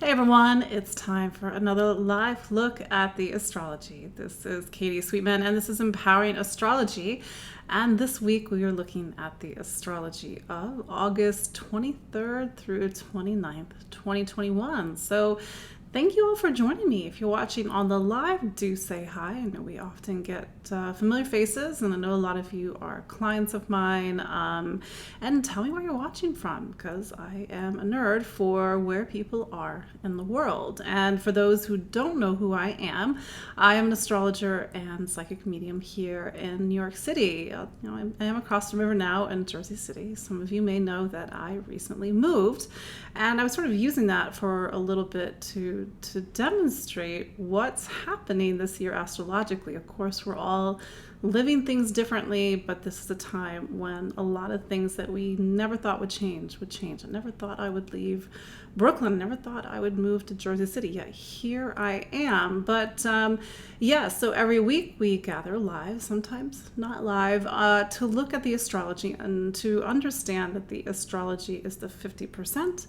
Hey everyone, it's time for another live look at the astrology. This is Katie Sweetman and this is Empowering Astrology. And this week we are looking at the astrology of August 23rd through 29th, 2021. So thank you all for joining me. If you're watching on the live, do say hi. I know we often get familiar faces, and I know a lot of you are clients of mine. And tell me where you're watching from, because I am a nerd for where people are in the world. And for those who don't know who I am an astrologer and psychic medium here in New York City. I am across the river now in Jersey City. Some of you may know that I recently moved, and I was sort of using that for a little bit to demonstrate what's happening this year astrologically. Of course, we're all living things differently, but this is a time when a lot of things that we never thought would change. I never thought I would leave Brooklyn. I never thought I would move to Jersey City. Yet here I am. But so every week we gather live, sometimes not live, to look at the astrology and to understand that the astrology is the 50%.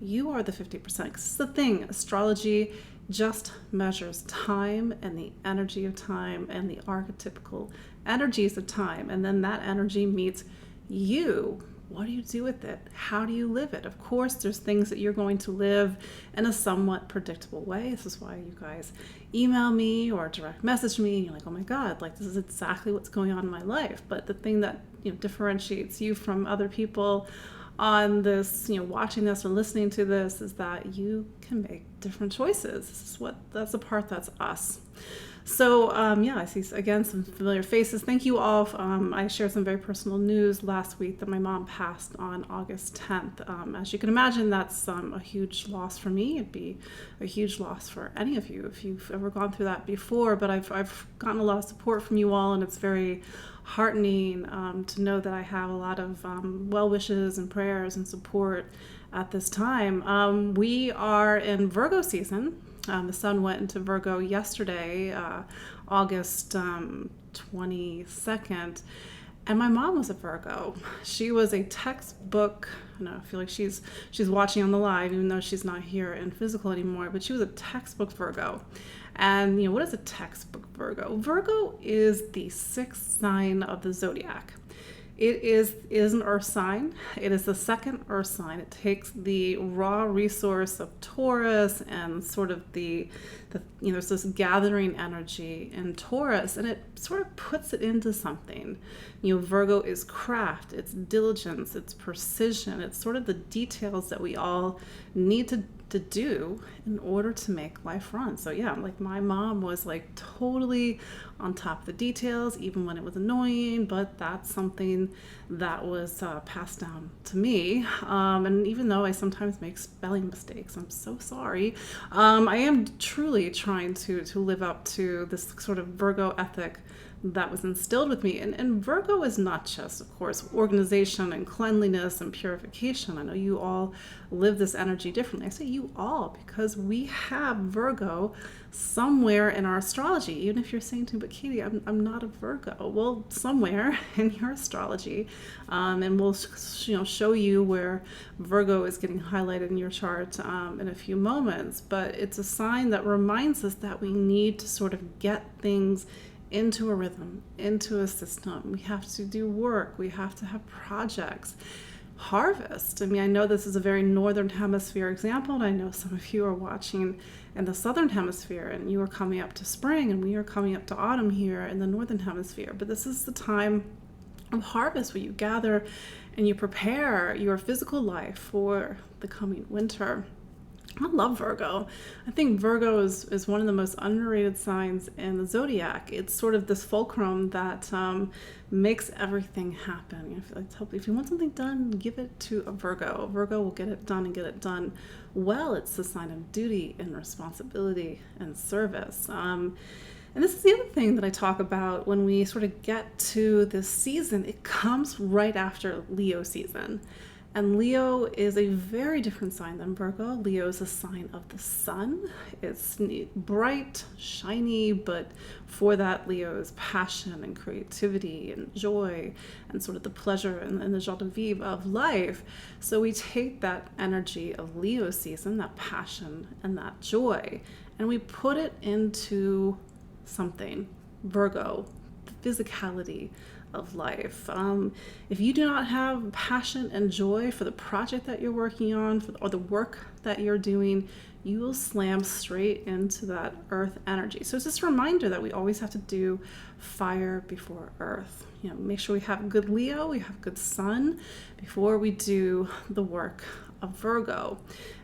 You are the 50%. Because this is the thing, astrology just measures time and the energy of time and the archetypical energies of time. And then that energy meets you. What do you do with it? How do you live it? Of course, there's things that you're going to live in a somewhat predictable way. This is why you guys email me or direct message me. And you're like, oh my God, like this is exactly what's going on in my life. But the thing that differentiates you from other people on this, watching this or listening to this, is that you can make different choices. That's the part that's us. So I see again some familiar faces. Thank you all. I shared some very personal news last week that my mom passed on August 10th. As you can imagine, that's a huge loss for me. It'd be a huge loss for any of you if you've ever gone through that before. But I've gotten a lot of support from you all, and it's very heartening to know that I have a lot of well wishes and prayers and support at this time. We are in Virgo season. The sun went into Virgo yesterday, August 22nd, and my mom was a Virgo. She was a textbook, I feel like she's watching on the live, even though she's not here in physical anymore, but she was a textbook Virgo. And what is a textbook Virgo? Virgo is the sixth sign of the zodiac. It is an earth sign. It is the second earth sign. It takes the raw resource of Taurus and sort of there's this gathering energy in Taurus, and it sort of puts it into something. Virgo is craft, it's diligence, it's precision, it's sort of the details that we all need to do in order to make life run. So like my mom was like totally on top of the details, even when it was annoying, but that's something that was passed down to me. And even though I sometimes make spelling mistakes, I'm so sorry. I am truly trying to live up to this sort of Virgo ethic that was instilled with me. And Virgo is not just, of course, organization and cleanliness and purification. I know you all live this energy differently. I say you all because we have Virgo somewhere in our astrology. Even if you're saying to me, but Katie, I'm not a Virgo. Well, somewhere in your astrology. And we'll show you where Virgo is getting highlighted in your chart in a few moments. But it's a sign that reminds us that we need to sort of get things into a rhythm, into a system. We have to do work. We have to have projects. Harvest. I know this is a very northern hemisphere example, and I know some of you are watching in the southern hemisphere, and you are coming up to spring, and we are coming up to autumn here in the northern hemisphere. But this is the time of harvest where you gather and you prepare your physical life for the coming winter. I love Virgo. I think Virgo is one of the most underrated signs in the zodiac. It's sort of this fulcrum that makes everything happen. I feel like if you want something done, give it to a Virgo. Virgo will get it done and get it done well. It's the sign of duty and responsibility and service. And this is the other thing that I talk about when we sort of get to this season. It comes right after Leo season. And Leo is a very different sign than Virgo. Leo is a sign of the sun. It's bright, shiny, but for that, Leo is passion and creativity and joy and sort of the pleasure and the joie de vivre of life. So we take that energy of Leo season, that passion and that joy, and we put it into something, Virgo, the physicality of life. If you do not have passion and joy for the project that you're working on or the work that you're doing, you will slam straight into that earth energy. So it's just a reminder that we always have to do fire before earth. Make sure we have good Leo, we have good sun before we do the work of Virgo.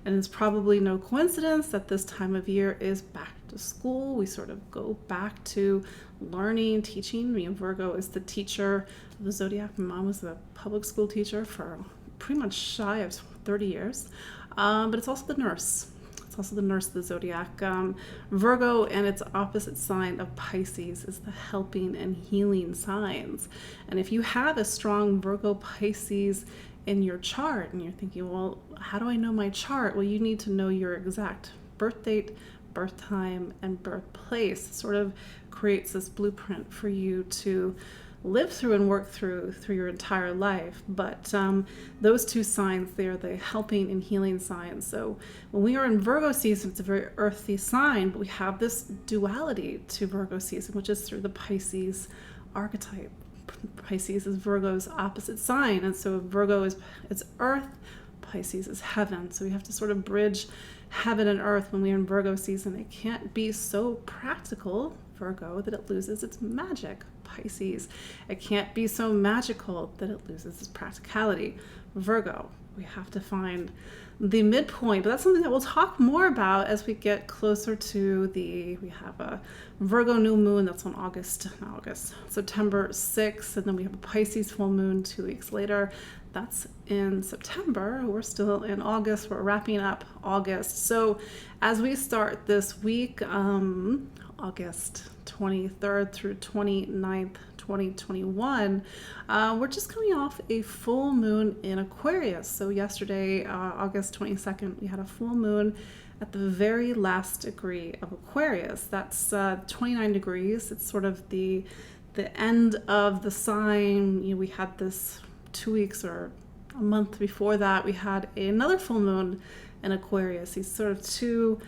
And it's probably no coincidence that this time of year is back to school. We sort of go back to learning, teaching. Virgo is the teacher of the zodiac. My mom was a public school teacher for pretty much shy of 30 years. But it's also the nurse. It's also the nurse of the zodiac. Virgo and its opposite sign of Pisces is the helping and healing signs. And if you have a strong Virgo Pisces in your chart and you're thinking, well, how do I know my chart? Well, you need to know your exact birth date, birth time, and birthplace. It sort of creates this blueprint for you to live through and work through your entire life. But those two signs, they're the helping and healing signs. So when we are in Virgo season, it's a very earthy sign, but we have this duality to Virgo season, which is through the Pisces archetype. Pisces is Virgo's opposite sign, and so Virgo it's earth, Pisces is heaven. So we have to sort of bridge heaven and earth when we're in Virgo season. It can't be so practical, Virgo, that it loses its magic, Pisces. It can't be so magical that it loses its practicality, Virgo. We have to find the midpoint, but that's something that we'll talk more about as we get closer to we have a Virgo new moon that's on September 6th, and then we have a Pisces full moon 2 weeks later. That's in September. We're still in August. We're wrapping up August. So as we start this week, August 23rd through 29th, 2021, we're just coming off a full moon in Aquarius. So yesterday, August 22nd, we had a full moon at the very last degree of Aquarius. That's 29 degrees. It's sort of the end of the sign. We had this 2 weeks or a month before that, we had another full moon in Aquarius. These sort of two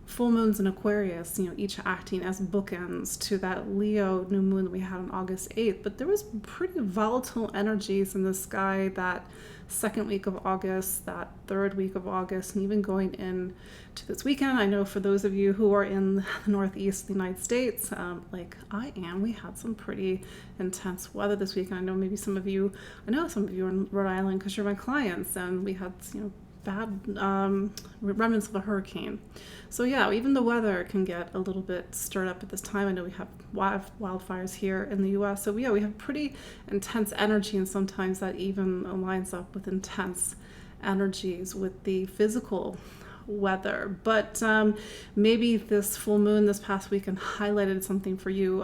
full moons in Aquarius, each acting as bookends to that Leo new moon that we had on August 8th. But there was pretty volatile energies in the sky that second week of August, that third week of August, and even going into this weekend. I know for those of you who are in the northeast of the United States, like I am, we had some pretty intense weather this weekend. I know some of you are in Rhode Island because you're my clients, and we had, bad remnants of a hurricane. So yeah, even the weather can get a little bit stirred up at this time. I know we have wildfires here in the US. So yeah, we have pretty intense energy, and sometimes that even aligns up with intense energies with the physical weather. But maybe this full moon this past weekend highlighted something for you.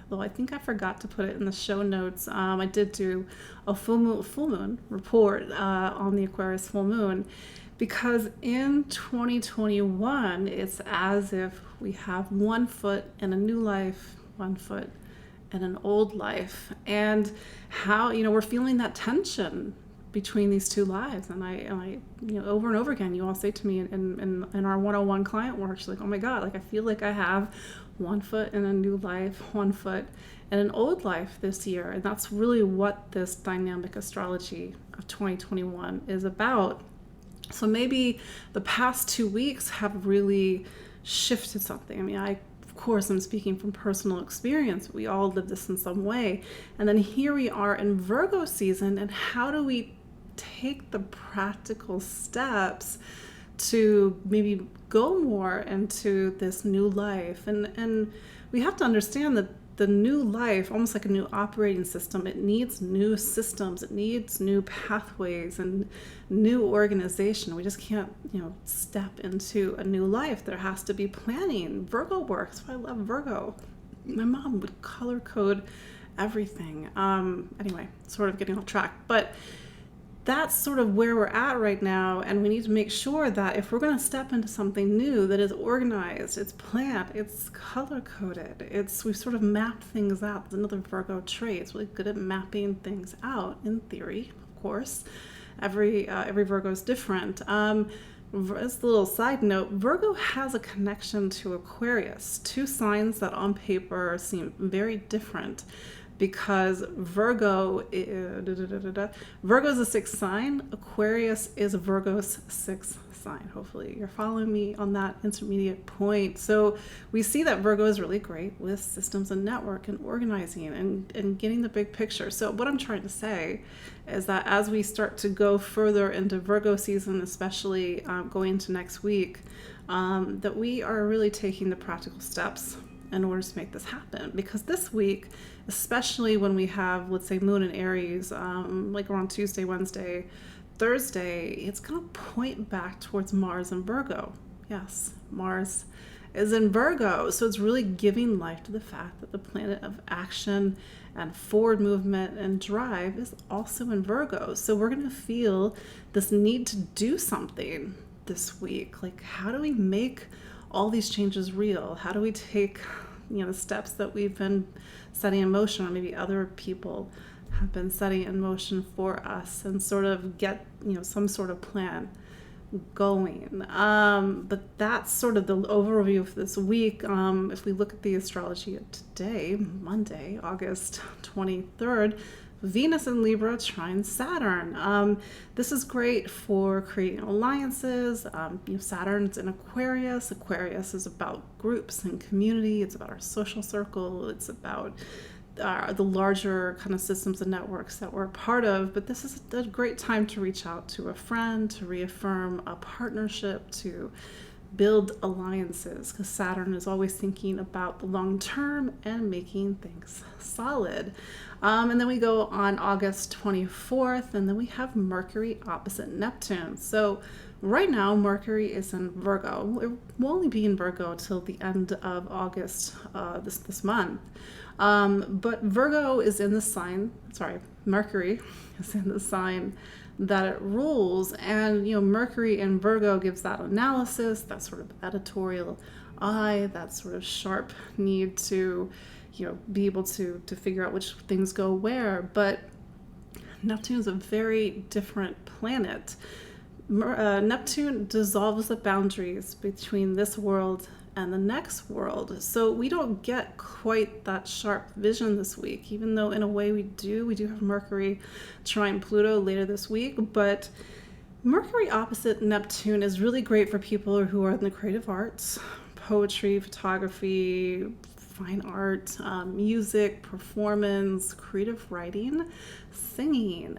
Though I think I forgot to put it in the show notes. I did do a full moon report on the Aquarius full moon, because in 2021, it's as if we have one foot in a new life, one foot in an old life, and how, we're feeling that tension between these two lives. And I over and over again, you all say to me in our one-on-one client work, she's like, oh my God, like I feel like I have one foot in a new life, one foot in an old life this year. And that's really what this dynamic astrology of 2021 is about. So maybe the past 2 weeks have really shifted something. Of course, I'm speaking from personal experience. We all live this in some way. And then here we are in Virgo season, and how do we take the practical steps to maybe go more into this new life? And we have to understand that the new life, almost like a new operating system, it needs new systems, it needs new pathways and new organization. We just can't, step into a new life. There has to be planning. Virgo works. That's why I love Virgo. My mom would color code everything. Anyway, sort of getting off track. But that's sort of where we're at right now, and we need to make sure that if we're going to step into something new that is organized, it's planned, it's color coded, we've sort of mapped things out. It's another Virgo trait. It's really good at mapping things out in theory, of course. Every Virgo is different. As a little side note, Virgo has a connection to Aquarius, two signs that on paper seem very different, because Virgo is a sixth sign. Aquarius is Virgo's sixth sign. Hopefully you're following me on that intermediate point. So we see that Virgo is really great with systems and network and organizing and getting the big picture. So what I'm trying to say is that as we start to go further into Virgo season, especially going into next week, that we are really taking the practical steps in order to make this happen. Because this week, especially when we have, let's say, Moon in Aries, like around Tuesday, Wednesday, Thursday, it's going to point back towards Mars and Virgo. Yes, Mars is in Virgo. So it's really giving life to the fact that the planet of action and forward movement and drive is also in Virgo. So we're going to feel this need to do something this week. Like, how do we make all these changes real? How do we take, the steps that we've been setting in motion, or maybe other people have been setting in motion for us, and sort of get, some sort of plan going. But that's sort of the overview of this week. If we look at the astrology of today, Monday, August 23rd, Venus in Libra trine Saturn. This is great for creating alliances. Saturn's in Aquarius. Aquarius is about groups and community. It's about our social circle. It's about the larger kind of systems and networks that we're a part of. But this is a great time to reach out to a friend, to reaffirm a partnership, to build alliances, because Saturn is always thinking about the long term and making things solid. And then we go on August 24th, and then we have Mercury opposite Neptune. So right now, Mercury is in Virgo. It will only be in Virgo till the end of August this month. But Virgo is in the sign, Mercury is in the sign that it rules. And, Mercury in Virgo gives that analysis, that sort of editorial eye, that sort of sharp need to, be able to figure out which things go where. But Neptune is a very different planet. Neptune dissolves the boundaries between this world and the next world. So we don't get quite that sharp vision this week, even though in a way we do. We do have Mercury trine Pluto later this week, but Mercury opposite Neptune is really great for people who are in the creative arts, poetry, photography, fine art, music, performance, creative writing, singing.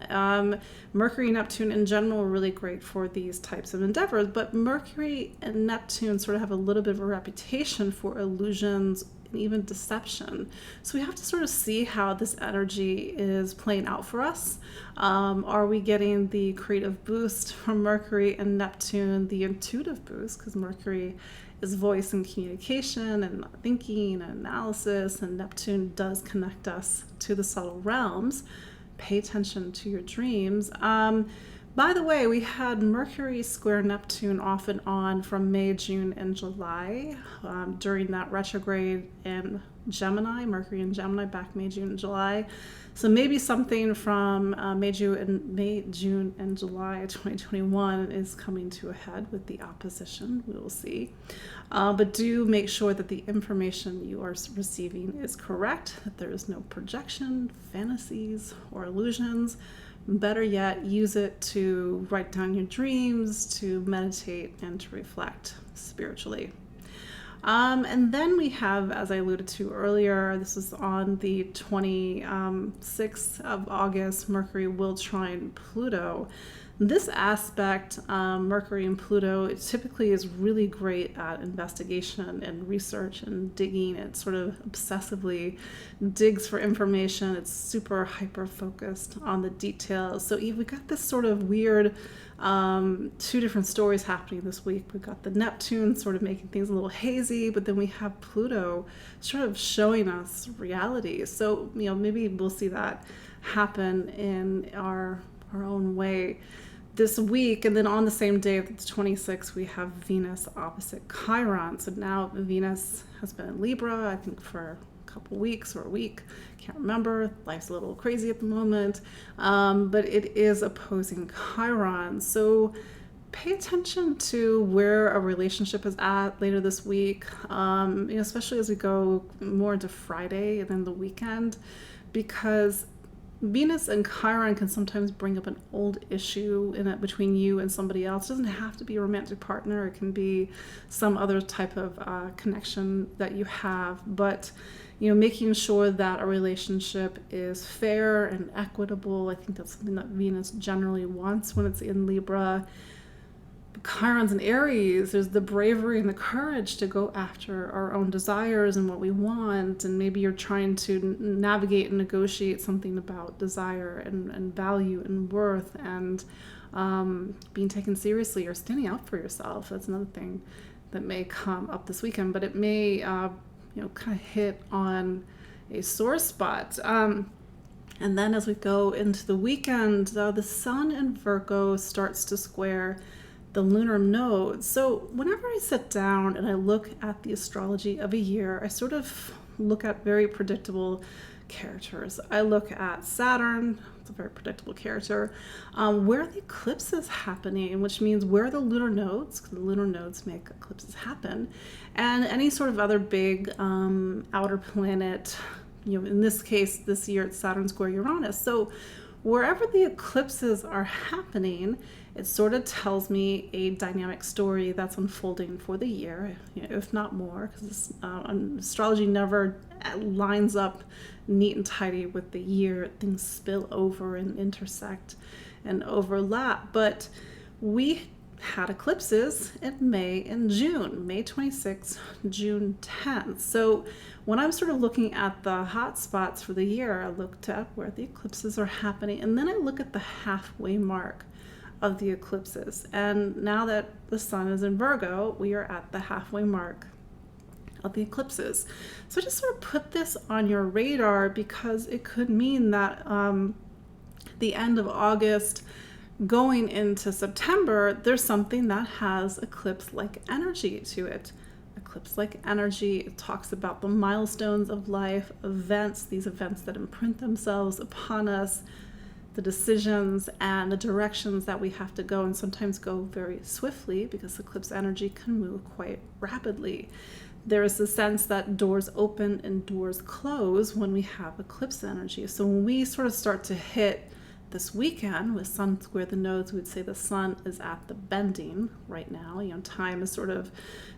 Mercury, Neptune in general are really great for these types of endeavors, but Mercury and Neptune sort of have a little bit of a reputation for illusions and even deception. So we have to sort of see how this energy is playing out for us. Are we getting the creative boost from Mercury and Neptune, the intuitive boost, because Mercury is voice and communication and thinking and analysis, and Neptune does connect us to the subtle realms. Pay attention to your dreams. By the way, we had Mercury square Neptune off and on from May, June, and July during that retrograde in Gemini, Mercury in Gemini, back May, June, and July. So maybe something from May, June, and July 2021 is coming to a head with the opposition. We will see. But do make sure that the information you are receiving is correct, that there is no projection, fantasies, or illusions. Better yet, use it to write down your dreams, to meditate, and to reflect spiritually. And then we have, as I alluded to earlier, this is on the 26th of August, Mercury will trine Pluto. This aspect, Mercury and Pluto, it typically is really great at investigation and research and digging. It sort of obsessively digs for information. It's super hyper-focused on the details. So we got this sort of weird two different stories happening this week. We've got the Neptune sort of making things a little hazy, but then we have Pluto sort of showing us reality. So, maybe we'll see that happen in our our own way this week. And then on the same day, the 26th, we have Venus opposite Chiron. So now Venus has been in Libra, I think, for a couple weeks or a week. Can't remember. Life's a little crazy at the moment. But it is opposing Chiron. So pay attention to where a relationship is at later this week, especially as we go more into Friday and then the weekend, because Venus and Chiron can sometimes bring up an old issue in it between you and somebody else. It doesn't have to be a romantic partner. It can be some other type of connection that you have. But, making sure that a relationship is fair and equitable. I think that's something that Venus generally wants when it's in Libra. Chiron's in Aries. There's the bravery and the courage to go after our own desires and what we want, and maybe you're trying to navigate and negotiate something about desire and value and worth and being taken seriously or standing out for yourself. That's another thing that may come up this weekend, but it may kind of hit on a sore spot. And then as we go into the weekend, the Sun in Virgo starts to square the lunar nodes. So whenever I sit down and I look at the astrology of a year, I sort of look at very predictable characters. I look at Saturn, it's a very predictable character, where the eclipse is happening, which means where the lunar nodes, because the lunar nodes make eclipses happen, and any sort of other big outer planet, in this case, this year it's Saturn square Uranus. So wherever the eclipses are happening, it sort of tells me a dynamic story that's unfolding for the year, if not more, because astrology never lines up neat and tidy with the year. Things spill over and intersect and overlap. But we had eclipses in May and June, May 26th, June 10th. So when I'm sort of looking at the hot spots for the year, I looked at where the eclipses are happening, and then I look at the halfway mark of the eclipses. And now that the Sun is in Virgo, we are at the halfway mark of the eclipses. So just sort of put this on your radar, because it could mean that the end of August going into September, there's something that has eclipse-like energy to it. Eclipse-like energy, it talks about the milestones of life, events, these events that imprint themselves upon us, the decisions and the directions that we have to go, and sometimes go very swiftly, because eclipse energy can move quite rapidly. There is a sense that doors open and doors close when we have eclipse energy. So when we sort of start to hit this weekend with Sun square the nodes, we would say the Sun is at the bending right now. Time is sort of,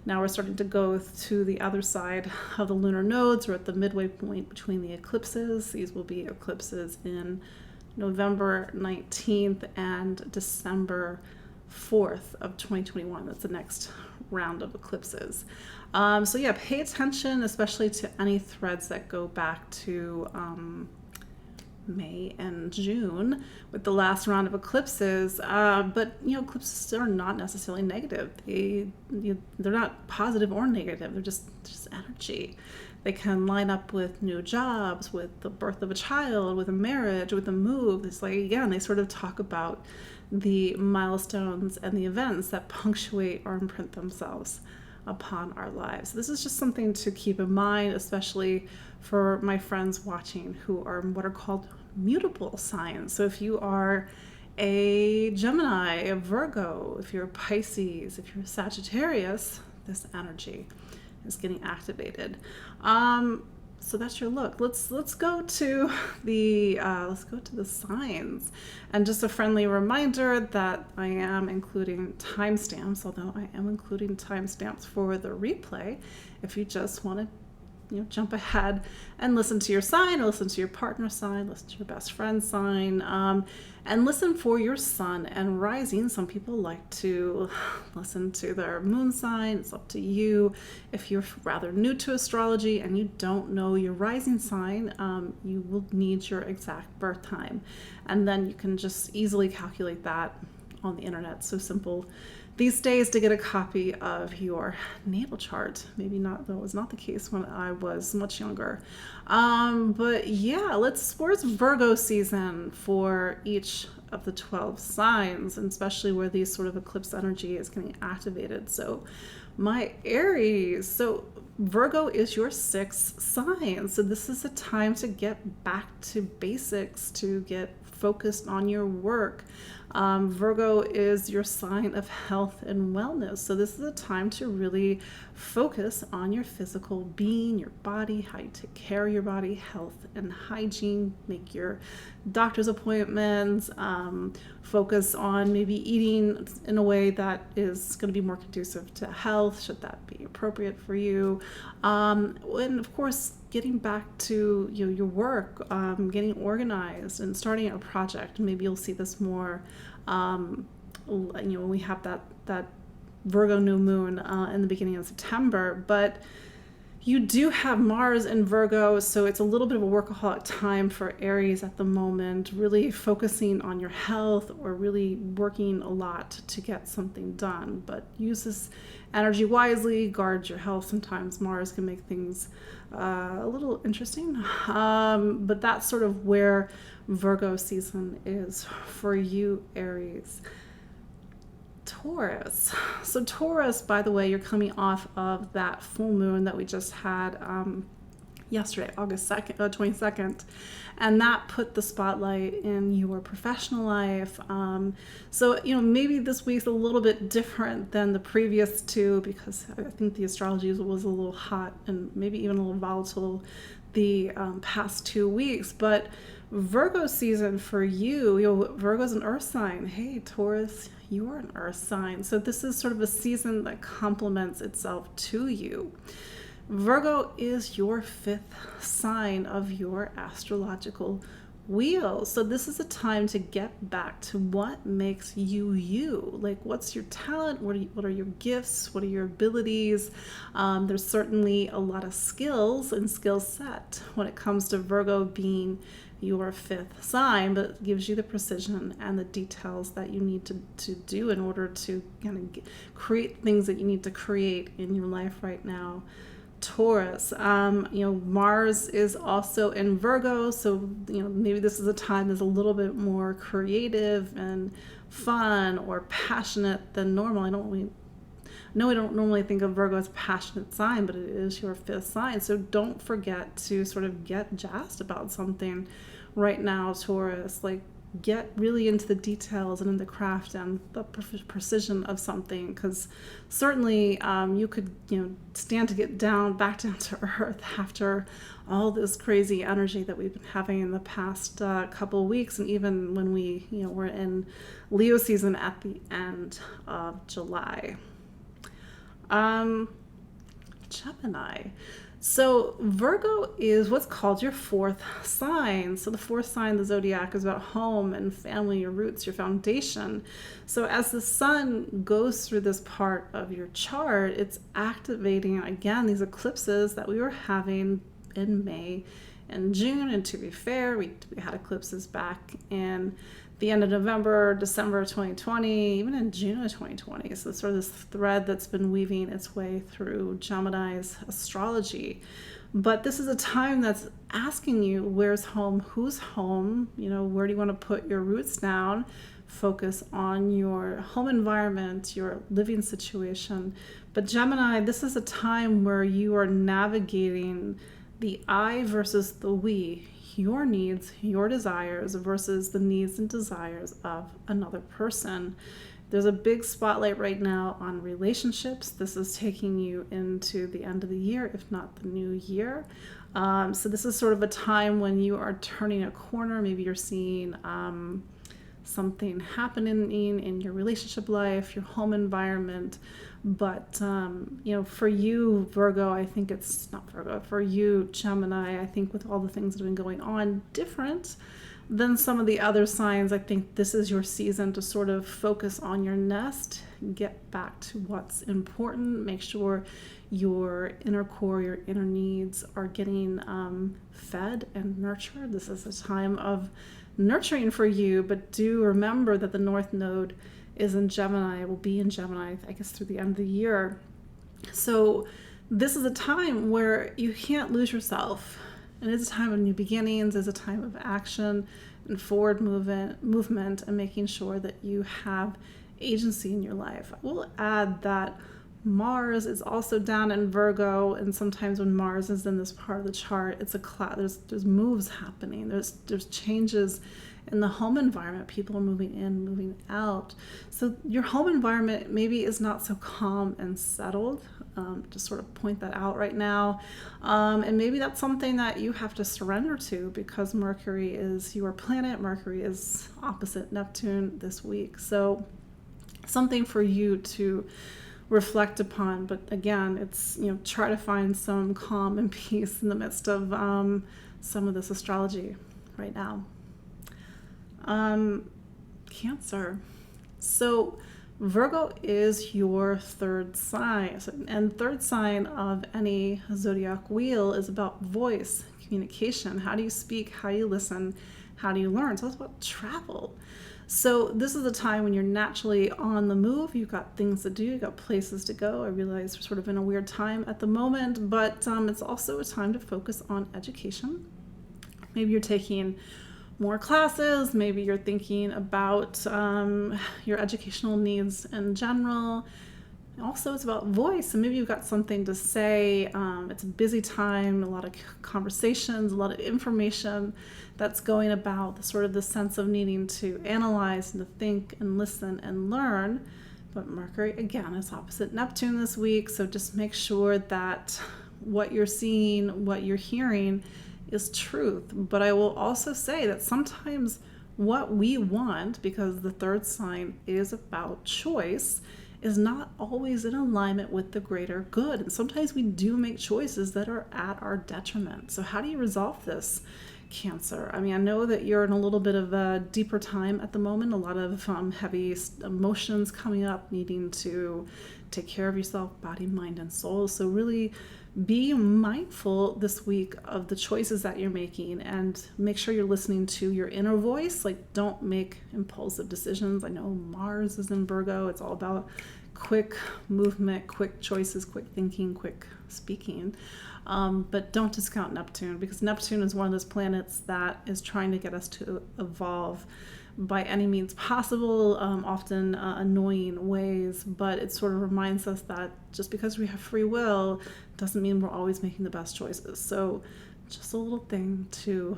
now we're starting to go to the other side of the lunar nodes. We're at the midway point between the eclipses. These will be eclipses in November 19th and December 4th of 2021. That's the next round of eclipses. So yeah, pay attention, especially to any threads that go back to May and June with the last round of eclipses. But eclipses are not necessarily negative. They're not positive or negative. They're just energy. They can line up with new jobs, with the birth of a child, with a marriage, with a move. It's like, again, they sort of talk about the milestones and the events that punctuate or imprint themselves upon our lives. This is just something to keep in mind, especially for my friends watching who are what are called mutable signs. So if you are a Gemini, a Virgo, if you're a Pisces, if you're a Sagittarius, this energy is getting activated. So that's your look. Let's go to the signs, and just a friendly reminder that I am including timestamps, although I am including timestamps for the replay. If you just want to jump ahead and listen to your sign, or listen to your partner's sign, listen to your best friend's sign, and listen for your sun and rising. Some people like to listen to their moon sign. It's up to you. If you're rather new to astrology and you don't know your rising sign, you will need your exact birth time, and then you can just easily calculate that on the internet. So simple these days to get a copy of your natal chart. Maybe not, that was not the case when I was much younger. But yeah, let's explore Virgo season for each of the 12 signs, and especially where these sort of eclipse energy is getting activated. So my Aries, so Virgo is your sixth sign. So this is a time to get back to basics, to get focused on your work. Virgo is your sign of health and wellness. So this is a time to really focus on your physical being, your body, how you take care of your body, health and hygiene, make your doctor's appointments, focus on maybe eating in a way that is going to be more conducive to health, should that be appropriate for you. And of course, getting back to your work, getting organized and starting a project. Maybe you'll see this more when we have that Virgo new moon in the beginning of September. But you do have Mars in Virgo, so it's a little bit of a workaholic time for Aries at the moment, really focusing on your health or really working a lot to get something done. But use this energy wisely, guard your health. Sometimes Mars can make things a little interesting, but that's sort of where Virgo season is for you, Aries. Taurus. So Taurus, by the way, you're coming off of that full moon that we just had yesterday, August 2nd, 22nd, and that put the spotlight in your professional life. So, maybe this week's a little bit different than the previous two, because I think the astrology was a little hot and maybe even a little volatile the past 2 weeks. But Virgo season for you, Virgo's an earth sign. Hey, Taurus, you are an earth sign. So this is sort of a season that complements itself to you. Virgo is your fifth sign of your astrological wheel. So this is a time to get back to what makes you you. Like, what's your talent? What are your gifts? What are your abilities? There's certainly a lot of skills and skill set when it comes to Virgo being your fifth sign, but it gives you the precision and the details that you need to do in order to kind of create things that you need to create in your life right now. Taurus, Mars is also in Virgo, so maybe this is a time that's a little bit more creative and fun or passionate than normal. I don't normally think of Virgo as a passionate sign, but it is your fifth sign. So don't forget to sort of get jazzed about something right now, Taurus. Like, get really into the details and in the craft and the precision of something, because certainly you could stand to get back down to earth after all this crazy energy that we've been having in the past couple of weeks, and even when we were in Leo season at the end of July. Gemini. So Virgo is what's called your fourth sign. So the fourth sign of the zodiac is about home and family, your roots, your foundation. So as the sun goes through this part of your chart, it's activating again these eclipses that we were having in May and June. And to be fair, we had eclipses back in the end of November, December of 2020, even in June of 2020. So it's sort of this thread that's been weaving its way through Gemini's astrology. But this is a time that's asking you, where's home? Who's home? Where do you want to put your roots down? Focus on your home environment, your living situation. But Gemini, this is a time where you are navigating the I versus the we, your needs, your desires versus the needs and desires of another person. There's a big spotlight right now on relationships. This is taking you into the end of the year, if not the new year. So this is sort of a time when you are turning a corner. Maybe you're seeing something happening in your relationship life, your home environment. But, for you, Virgo, I think it's not Virgo. For you, Gemini, I think with all the things that have been going on different than some of the other signs, I think this is your season to sort of focus on your nest, get back to what's important, make sure your inner core, your inner needs are getting fed and nurtured. This is a time of nurturing for you, but do remember that the North Node is in Gemini, will be in Gemini, I guess, through the end of the year. So this is a time where you can't lose yourself. And it's a time of new beginnings, it's a time of action and forward movement and making sure that you have agency in your life. I will add that Mars is also down in Virgo, and sometimes when Mars is in this part of the chart, it's a cloud. There's moves happening. There's changes in the home environment. People are moving in, moving out. So your home environment maybe is not so calm and settled. Just sort of point that out right now. And maybe that's something that you have to surrender to, because Mercury is your planet. Mercury is opposite Neptune this week. So something for you to reflect upon. But again, it's, try to find some calm and peace in the midst of some of this astrology right now. Cancer. So Virgo is your third sign, and third sign of any zodiac wheel is about voice, communication. How do you speak? How do you listen? How do you learn? So it's about travel. So this is a time when you're naturally on the move. You've got things to do, you've got places to go. I realize we're sort of in a weird time at the moment, but it's also a time to focus on education. Maybe you're taking more classes, maybe you're thinking about your educational needs in general. Also, it's about voice, and maybe you've got something to say. It's a busy time, a lot of conversations, a lot of information that's going about, the sense of needing to analyze and to think and listen and learn. But Mercury, again, is opposite Neptune this week, so just make sure that what you're seeing, what you're hearing is truth. But I will also say that sometimes what we want, because the third sign is about choice, is not always in alignment with the greater good. And sometimes we do make choices that are at our detriment. So how do you resolve this, Cancer? I mean, I know that you're in a little bit of a deeper time at the moment, a lot of heavy emotions coming up, needing to take care of yourself, body, mind, and soul. So really be mindful this week of the choices that you're making, and make sure you're listening to your inner voice. Like, don't make impulsive decisions. I know Mars is in Virgo. It's all about quick movement, quick choices, quick thinking, quick speaking. But don't discount Neptune, because Neptune is one of those planets that is trying to get us to evolve by any means possible, often annoying ways, but it sort of reminds us that just because we have free will doesn't mean we're always making the best choices. So just a little thing to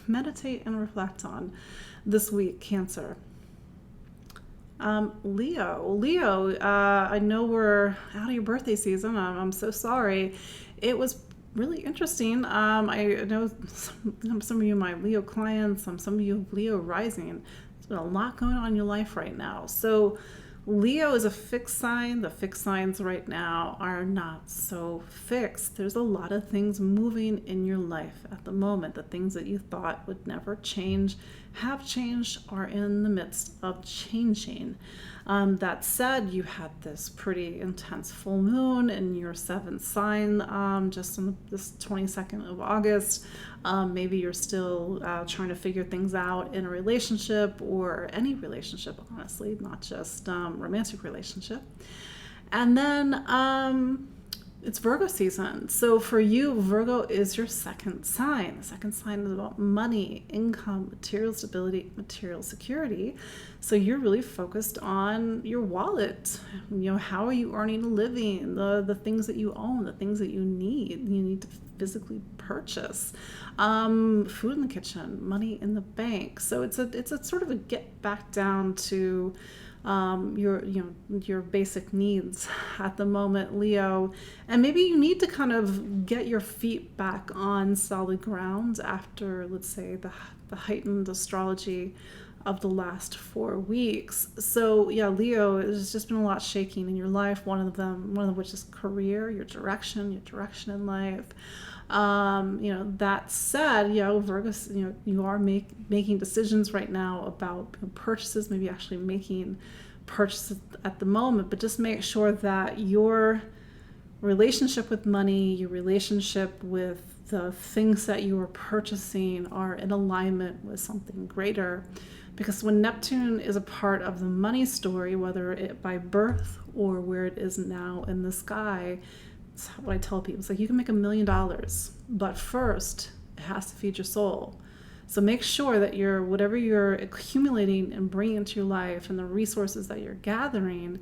meditate and reflect on this week, Cancer. Leo, I know we're out of your birthday season. I'm so sorry. It was really interesting. I know some of you are my Leo clients, some of you Leo rising. There's been a lot going on in your life right now. So Leo is a fixed sign. The fixed signs right now are not so fixed. There's a lot of things moving in your life at the moment. The things that you thought would never change have changed, are in the midst of changing. That said, you had this pretty intense full moon in your seventh sign just on this 22nd of August. Maybe you're still trying to figure things out in a relationship, or any relationship, honestly, not just romantic relationship. And then it's Virgo season. So for you, Virgo is your second sign. The second sign is about money, income, material stability, material security. So you're really focused on your wallet. How are you earning a living? The things that you own, the things that you need to physically purchase. Food in the kitchen, money in the bank. So it's a sort of a get back down to your basic needs at the moment, Leo. And maybe you need to kind of get your feet back on solid ground after, let's say, the heightened astrology of the last 4 weeks. So yeah, Leo, there's just been a lot shaking in your life. One of which is career, your direction in life. That said, Virgo, you are making decisions right now about purchases, maybe actually making purchases at the moment, but just make sure that your relationship with money, your relationship with the things that you are purchasing are in alignment with something greater. Because when Neptune is a part of the money story, whether it by birth or where it is now in the sky, it's what I tell people. It's like you can make $1 million, but first it has to feed your soul. So make sure that whatever you're accumulating and bringing into your life and the resources that you're gathering,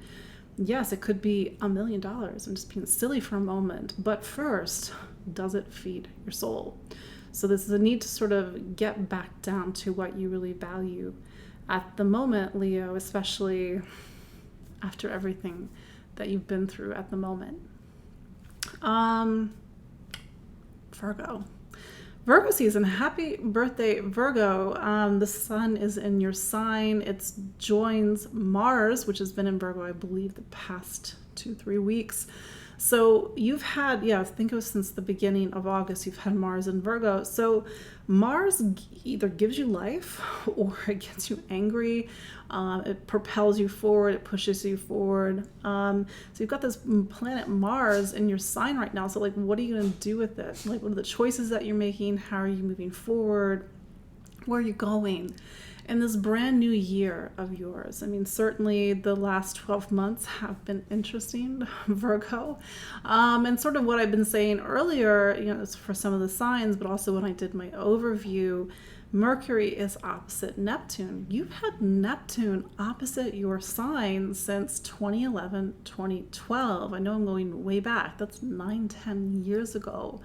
yes, it could be $1 million. I'm just being silly for a moment. But first, does it feed your soul? So this is a need to sort of get back down to what you really value at the moment, Leo, especially after everything that you've been through at the moment. Virgo season. Happy birthday, Virgo. The sun is in your sign. It joins Mars, which has been in Virgo, I believe, the past 2-3 weeks. So you've had, I think it was since the beginning of August, you've had Mars in Virgo. So Mars either gives you life or it gets you angry. It propels you forward. It pushes you forward. So you've got this planet Mars in your sign right now. So like, what are you going to do with it? Like, what are the choices that you're making? How are you moving forward? Where are you going? In this brand new year of yours. I mean, certainly the last 12 months have been interesting, Virgo. And sort of what I've been saying earlier, for some of the signs, but also when I did my overview, Mercury is opposite Neptune. You've had Neptune opposite your sign since 2011, 2012. I know I'm going way back. That's 9-10 years ago.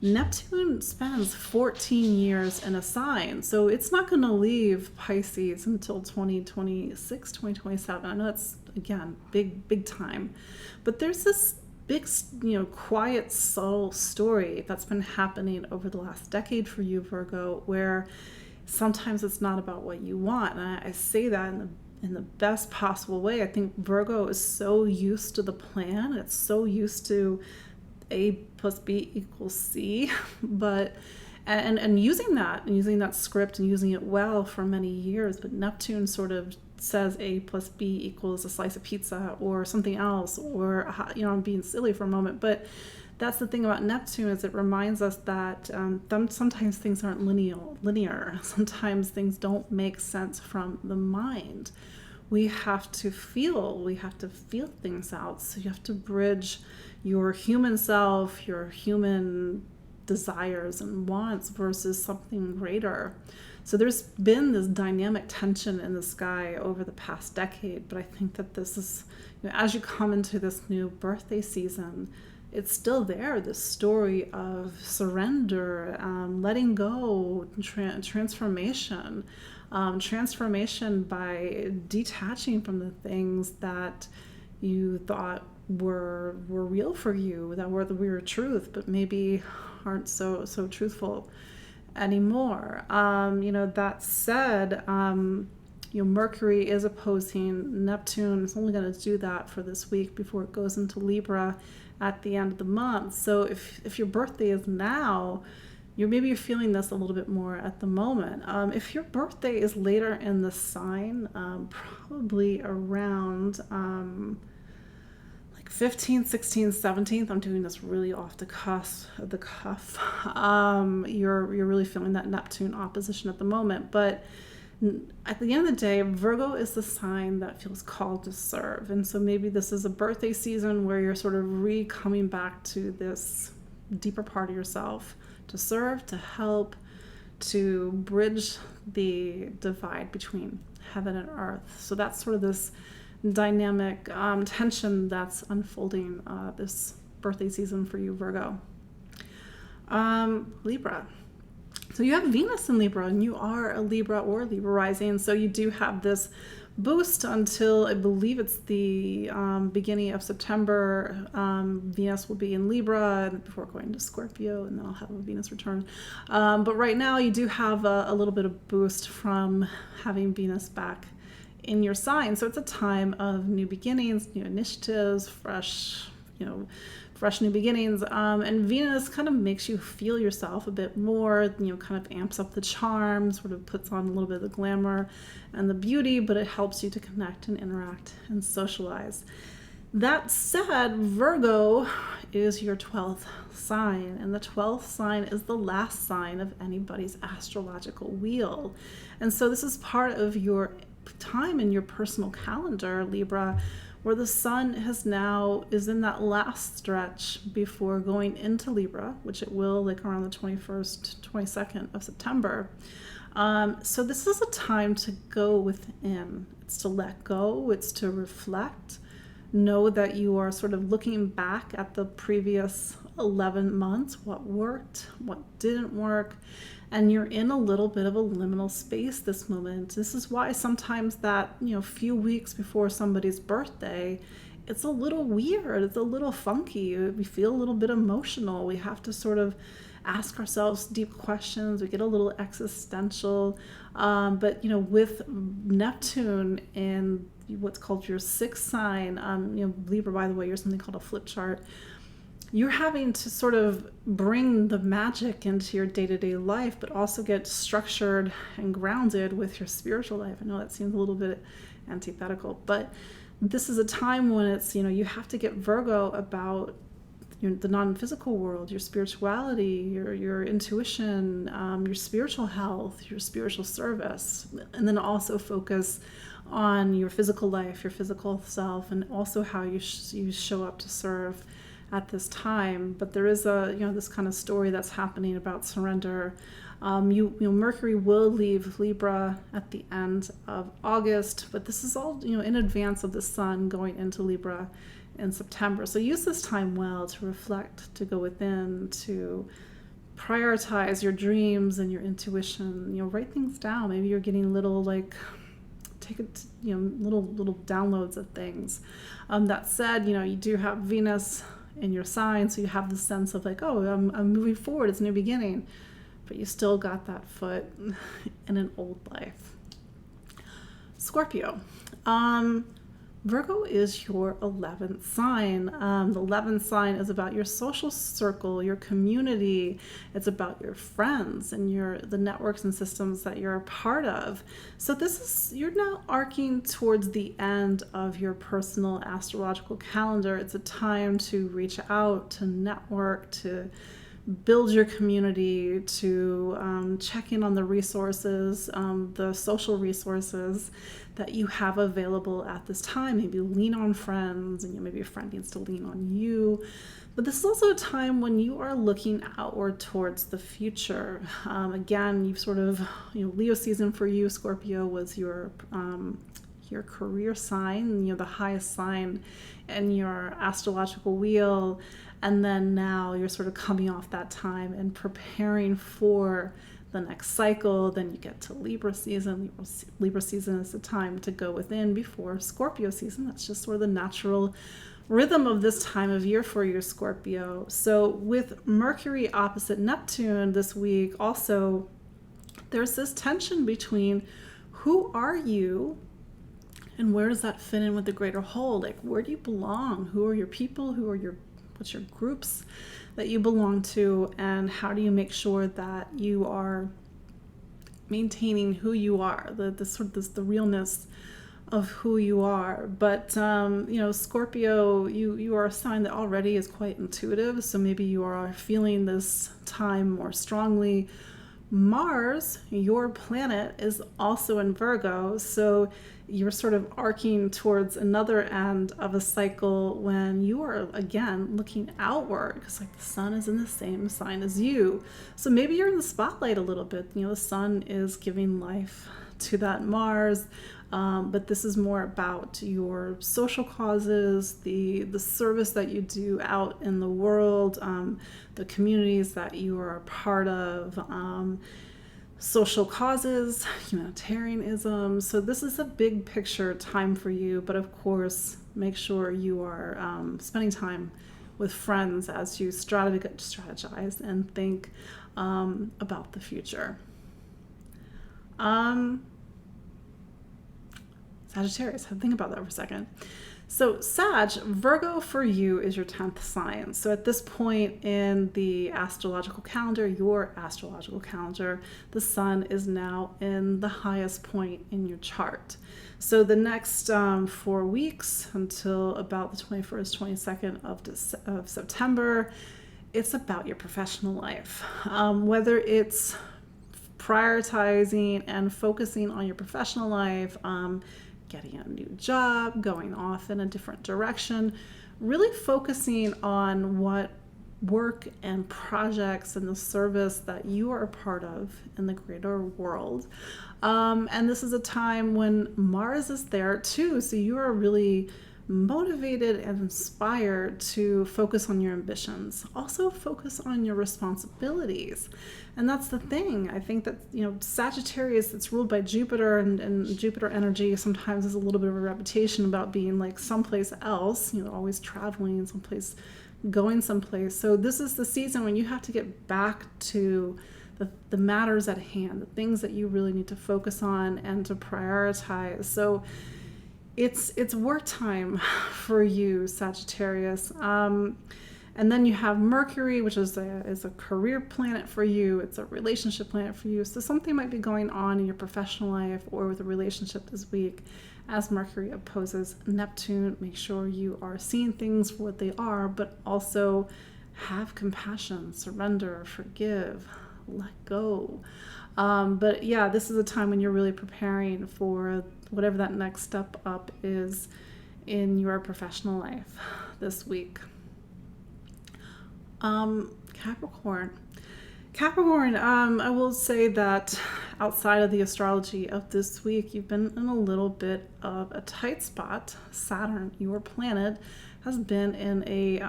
Neptune spends 14 years in a sign, so it's not going to leave Pisces until 2026, 2027. I know that's, again, big time. But there's this big, quiet, subtle story that's been happening over the last decade for you, Virgo, where sometimes it's not about what you want. And I say that in the best possible way. I think Virgo is so used to the plan. It's so used to A plus B equals C, but and using that script and using it well for many years. But Neptune sort of says A plus B equals a slice of pizza or something else, or I'm being silly for a moment, but that's the thing about Neptune, is it reminds us that sometimes things aren't linear. Sometimes things don't make sense from the mind. We have to feel things out. So you have to bridge your human self, your human desires and wants versus something greater. So there's been this dynamic tension in the sky over the past decade, but I think that this is, as you come into this new birthday season, it's still there, this story of surrender, letting go, transformation. Transformation by detaching from the things that you thought were real for you, that were the weird truth, but maybe aren't so truthful anymore. That said, Mercury is opposing Neptune. It's only going to do that for this week before it goes into Libra at the end of the month. So if your birthday is now, you're feeling this a little bit more at the moment. If your birthday is later in the sign, probably around like 15th, 16th, 17th, I'm doing this really off the cuff. You're really feeling that Neptune opposition at the moment. But at the end of the day, Virgo is the sign that feels called to serve. And so maybe this is a birthday season where you're sort of coming back to this deeper part of yourself, to serve, to help, to bridge the divide between heaven and earth. So that's sort of this dynamic tension that's unfolding this birthday season for you, Virgo. Libra. So you have Venus in Libra, and you are a Libra or Libra rising. So you do have this boost until, I believe it's the beginning of September. Venus will be in Libra before going to Scorpio, and then I'll have a Venus return. But right now you do have a little bit of boost from having Venus back in your sign. So it's a time of new beginnings, new initiatives, fresh new beginnings. And Venus kind of makes you feel yourself a bit more, kind of amps up the charm, sort of puts on a little bit of the glamour and the beauty, but it helps you to connect and interact and socialize. That said, Virgo is your 12th sign, and the 12th sign is the last sign of anybody's astrological wheel. And so this is part of your time in your personal calendar, Libra, where the sun is in that last stretch before going into Libra, which it will like around the 21st, 22nd of September. So this is a time to go within. It's to let go. It's to reflect. Know that you are sort of looking back at the previous 11 months, what worked, what didn't work, and you're in a little bit of a liminal space this moment. This is why sometimes that, few weeks before somebody's birthday, it's a little weird, it's a little funky, we feel a little bit emotional, we have to sort of ask ourselves deep questions, we get a little existential, but with Neptune in what's called your 6th sign, Libra, by the way, you're something called a flip chart. You're having to sort of bring the magic into your day-to-day life, but also get structured and grounded with your spiritual life. I know that seems a little bit antithetical, but this is a time when it's, you have to get Virgo about the non-physical world, your spirituality, your intuition, your spiritual health, your spiritual service, and then also focus on your physical life, your physical self, and also how you show up to serve at this time. But there is this kind of story that's happening about surrender. Mercury will leave Libra at the end of August, but this is all in advance of the sun going into Libra in September. So use this time well to reflect, to go within, to prioritize your dreams and your intuition. Write things down. Maybe you're getting little little downloads of things. That said, you do have Venus in your sign, so you have the sense of I'm moving forward, it's a new beginning, but you still got that foot in an old life. Scorpio. Virgo is your 11th sign. The 11th sign is about your social circle, your community. It's about your friends and the networks and systems that you're a part of. So you're now arcing towards the end of your personal astrological calendar. It's a time to reach out, to network, to build your community, to check in on the resources, the social resources that you have available at this time. Maybe lean on friends, and maybe a friend needs to lean on you. But this is also a time when you are looking outward towards the future. Again, you've sort of, Leo season for you, Scorpio, was your career sign, the highest sign in your astrological wheel. And then now you're sort of coming off that time and preparing for the next cycle. Then you get to Libra season. Libra season is the time to go within before Scorpio season. That's just sort of the natural rhythm of this time of year for your Scorpio. So with Mercury opposite Neptune this week, also there's this tension between who are you and where does that fit in with the greater whole? Like, where do you belong? Who are your people? What's your groups that you belong to? And how do you make sure that you are maintaining who you are, the realness of who you are? But, Scorpio, you are a sign that already is quite intuitive. So maybe you are feeling this time more strongly. Mars, your planet, is also in Virgo, so you're sort of arcing towards another end of a cycle when you are, again, looking outward, because the sun is in the same sign as you. So maybe you're in the spotlight a little bit. The sun is giving life to that Mars, but this is more about your social causes, the service that you do out in the world, the communities that you are a part of, social causes, humanitarianism. So this is a big picture time for you, but of course, make sure you are spending time with friends as you strategize and think about the future. Sagittarius, think about that for a second. So Sag, Virgo for you is your 10th sign. So at this point in the astrological calendar, your astrological calendar, the sun is now in the highest point in your chart. So the next 4 weeks until about the 21st, 22nd of September, it's about your professional life. Whether it's prioritizing and focusing on your professional life, getting a new job, going off in a different direction, really focusing on what work and projects and the service that you are a part of in the greater world. And this is a time when Mars is there too, so you are really motivated and inspired to focus on your ambitions. Also focus on your responsibilities. And that's the thing. I think that, Sagittarius, it's ruled by Jupiter, and Jupiter energy sometimes has a little bit of a reputation about being like someplace else, always traveling someplace, going someplace. So this is the season when you have to get back to the matters at hand, the things that you really need to focus on and to prioritize. So it's work time for you, Sagittarius. And then you have Mercury, which is a career planet for you. It's a relationship planet for you. So something might be going on in your professional life or with a relationship this week as Mercury opposes Neptune. Make sure you are seeing things for what they are, but also have compassion, surrender, forgive, let go. But yeah, this is a time when you're really preparing for whatever that next step up is in your professional life this week. Capricorn, I will say that outside of the astrology of this week, you've been in a little bit of a tight spot. Saturn, your planet, has been in a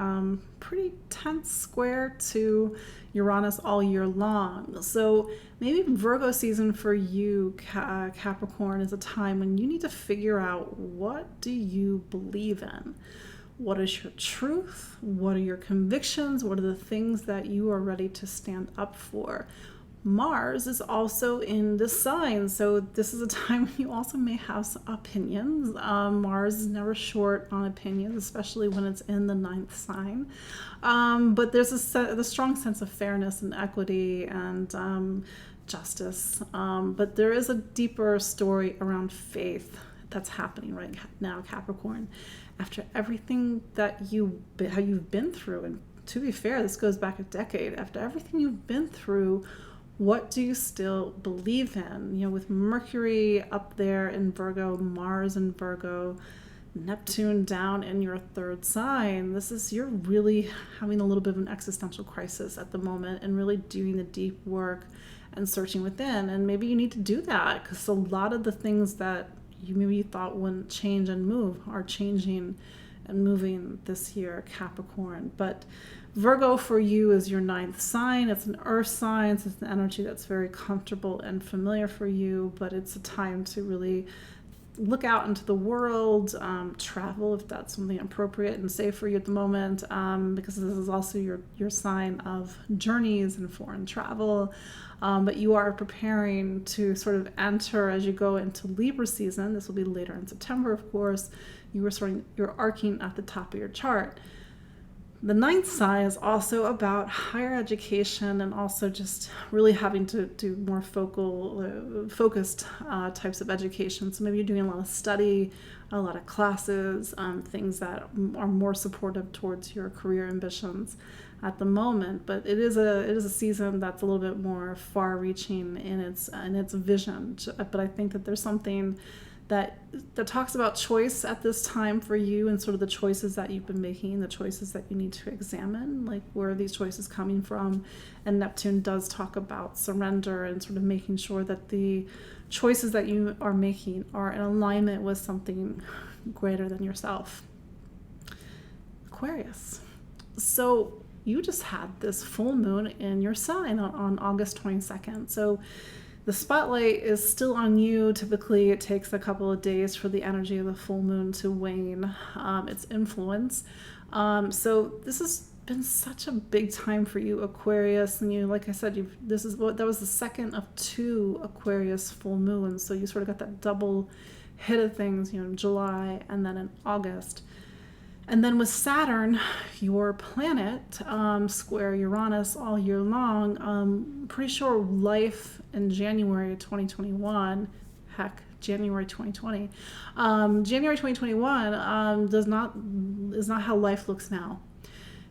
pretty tense square to Uranus all year long. So maybe Virgo season for you, Capricorn, is a time when you need to figure out, what do you believe in? What is your truth? What are your convictions? What are the things that you are ready to stand up for? Mars is also in the sign, so this is a time when you also may have some opinions. Mars is never short on opinions, especially when it's in the 9th sign. But there's the strong sense of fairness and equity and justice. But there is a deeper story around faith that's happening right now, Capricorn. After everything that how you've been through, and to be fair, this goes back a decade. After everything you've been through, what do you still believe in? With Mercury up there in Virgo, Mars in Virgo, Neptune down in your 3rd sign, you're really having a little bit of an existential crisis at the moment and really doing the deep work and searching within. And maybe you need to do that because a lot of the things that you thought wouldn't change and move are changing and moving this year, Capricorn. But Virgo for you is your 9th sign. It's an earth sign. It's an energy that's very comfortable and familiar for you, but it's a time to really look out into the world, travel if that's something appropriate and safe for you at the moment, because this is also your sign of journeys and foreign travel. But you are preparing to sort of enter as you go into Libra season. This will be later in September, of course. You're arcing at the top of your chart. The 9th sign is also about higher education and also just really having to do more focused types of education. So maybe you're doing a lot of study, a lot of classes, things that are more supportive towards your career ambitions at the moment. But it is a season that's a little bit more far-reaching in its vision. But I think that there's something that talks about choice at this time for you and sort of the choices that you've been making, the choices that you need to examine, like where are these choices coming from? And Neptune does talk about surrender and sort of making sure that the choices that you are making are in alignment with something greater than yourself. Aquarius. So you just had this full moon in your sign on August 22nd. So the spotlight is still on you. Typically, it takes a couple of days for the energy of the full moon to wane its influence. So this has been such a big time for you, Aquarius. And like I said, that was the second of 2 Aquarius full moons. So you sort of got that double hit of things, in July and then in August. And then with Saturn, your planet, square Uranus all year long, pretty sure life in January 2021, heck, January 2020, January 2021 is not how life looks now.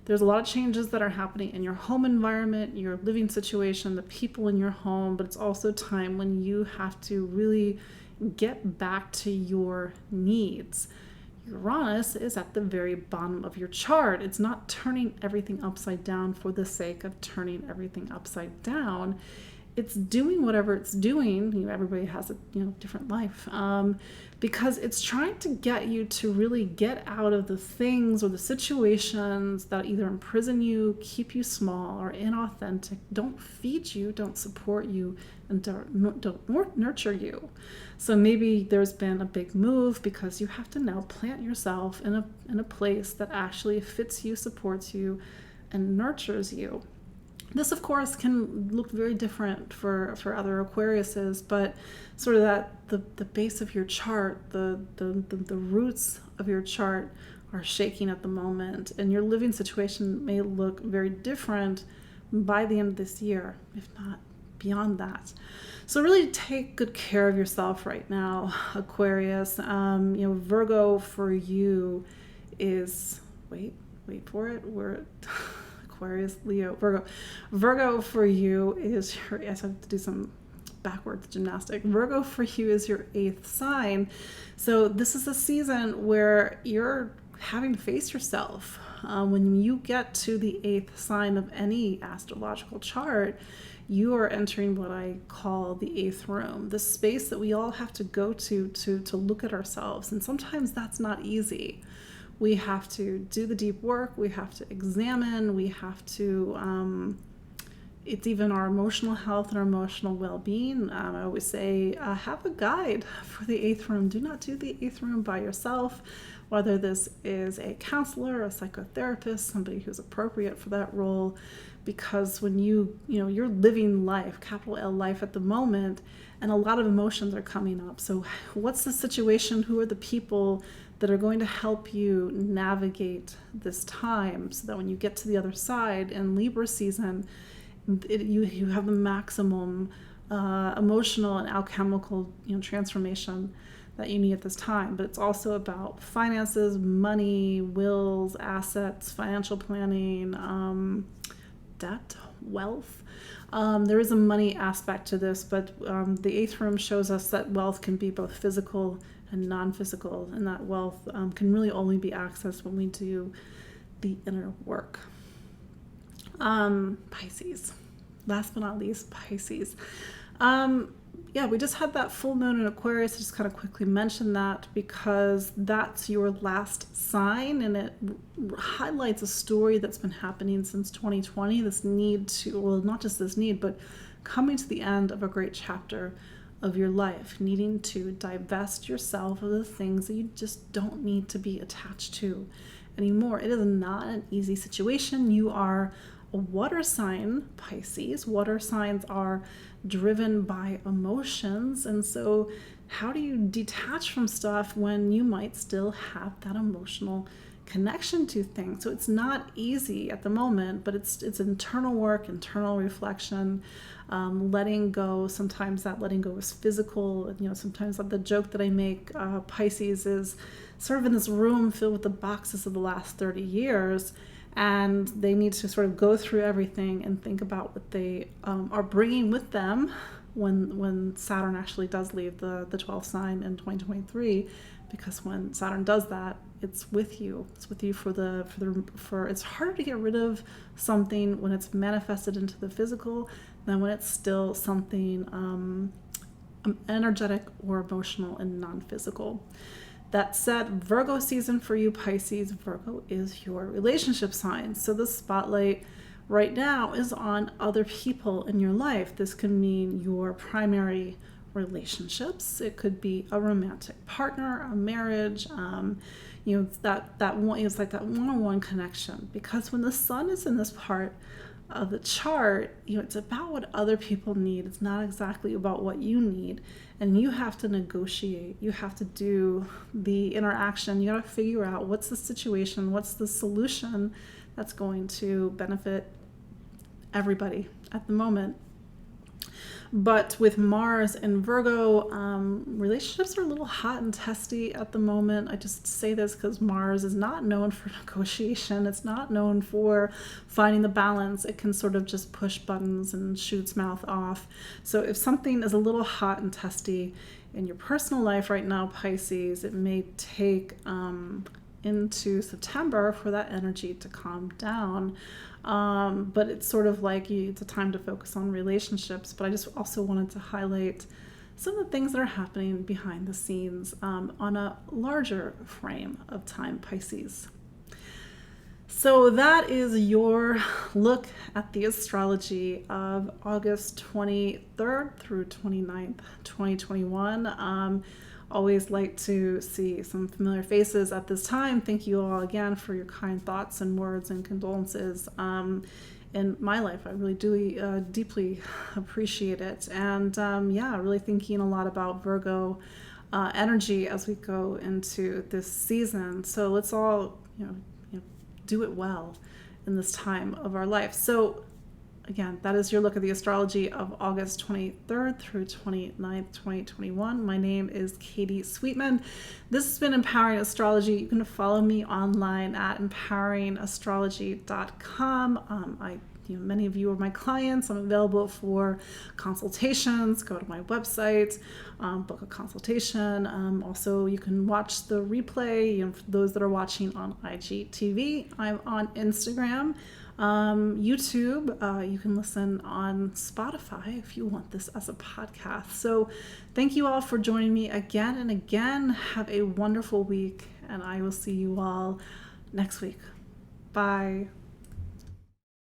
There's a lot of changes that are happening in your home environment, your living situation, the people in your home, but it's also time when you have to really get back to your needs. Uranus is at the very bottom of your chart. It's not turning everything upside down for the sake of turning everything upside down. It's doing whatever it's doing. Everybody has a different life, because it's trying to get you to really get out of the things or the situations that either imprison you, keep you small, or inauthentic, don't feed you, don't support you, and don't nurture you. So maybe there's been a big move because you have to now plant yourself in a place that actually fits you, supports you, and nurtures you. This, of course, can look very different for other Aquariuses, but sort of that the base of your chart, the roots of your chart are shaking at the moment, and your living situation may look very different by the end of this year, if not beyond that. So really take good care of yourself right now, Aquarius. Virgo for you is, wait for it, we're Aquarius, Leo, Virgo. Virgo for you is your, I have to do some backwards gymnastic. Virgo for you is your 8th sign. So this is a season where you're having to face yourself. When you get to the 8th sign of any astrological chart, you are entering what I call the 8th room, the space that we all have to go to look at ourselves. And sometimes that's not easy. We have to do the deep work, we have to examine, we have to, it's even our emotional health and our emotional well-being. I always say, have a guide for the 8th room. Do not do the 8th room by yourself, whether this is a counselor, a psychotherapist, somebody who's appropriate for that role, because when you're living life, capital L life at the moment, and a lot of emotions are coming up. So what's the situation? Who are the people that are going to help you navigate this time so that when you get to the other side in Libra season, you have the maximum emotional and alchemical transformation that you need at this time. But it's also about finances, money, wills, assets, financial planning, debt, wealth. There is a money aspect to this, but the 8th room shows us that wealth can be both physical and non-physical, and that wealth can really only be accessed when we do the inner work. Pisces. Last but not least, Pisces. We just had that full moon in Aquarius. I just kind of quickly mention that because that's your last sign, and it highlights a story that's been happening since 2020. This need to, well, not just this need, but coming to the end of a great chapter of your life, needing to divest yourself of the things that you just don't need to be attached to anymore. It is not an easy situation. You are a water sign, Pisces. Water signs are driven by emotions, and so how do you detach from stuff when you might still have that emotional connection to things? So it's not easy at the moment, but it's internal work, internal reflection, letting go. Sometimes that letting go is physical. Sometimes the joke that I make, Pisces is sort of in this room filled with the boxes of the last 30 years, and they need to sort of go through everything and think about what they are bringing with them when Saturn actually does leave the 12th sign in 2023, because when Saturn does that, it's with you. It's with you for it's harder to get rid of something when it's manifested into the physical than when it's still something energetic or emotional and non-physical. That said, Virgo season for you, Pisces. Virgo is your relationship sign. So the spotlight right now is on other people in your life. This can mean your primary relationships. It could be a romantic partner, a marriage. It's like that one-on-one connection. Because when the sun is in this part of the chart, it's about what other people need. It's not exactly about what you need. And you have to negotiate. You have to do the interaction. You got to figure out what's the situation, what's the solution that's going to benefit everybody at the moment. But with Mars and Virgo, relationships are a little hot and testy at the moment. I just say this because Mars is not known for negotiation. It's not known for finding the balance. It can sort of just push buttons and shoot its mouth off. So if something is a little hot and testy in your personal life right now, Pisces, it may take into September for that energy to calm down. But it's sort of like it's a time to focus on relationships. But I just also wanted to highlight some of the things that are happening behind the scenes on a larger frame of time, Pisces. So that is your look at the astrology of August 23rd through 29th, 2021. Always like to see some familiar faces at this time. Thank you all again for your kind thoughts and words and condolences in my life. I really do deeply appreciate it. And really thinking a lot about Virgo energy as we go into this season. So let's all do it well in this time of our life. So again, that is your look at the astrology of August 23rd through 29th, 2021. My name is Katie Sweetman. This has been Empowering Astrology. You can follow me online at empoweringastrology.com. Many of you are my clients. I'm available for consultations. Go to my website, book a consultation. Also, you can watch the replay. For those that are watching on IGTV, I'm on Instagram. YouTube, you can listen on Spotify if you want this as a podcast. So thank you all for joining me again and again. Have a wonderful week, and I will see you all next week. Bye.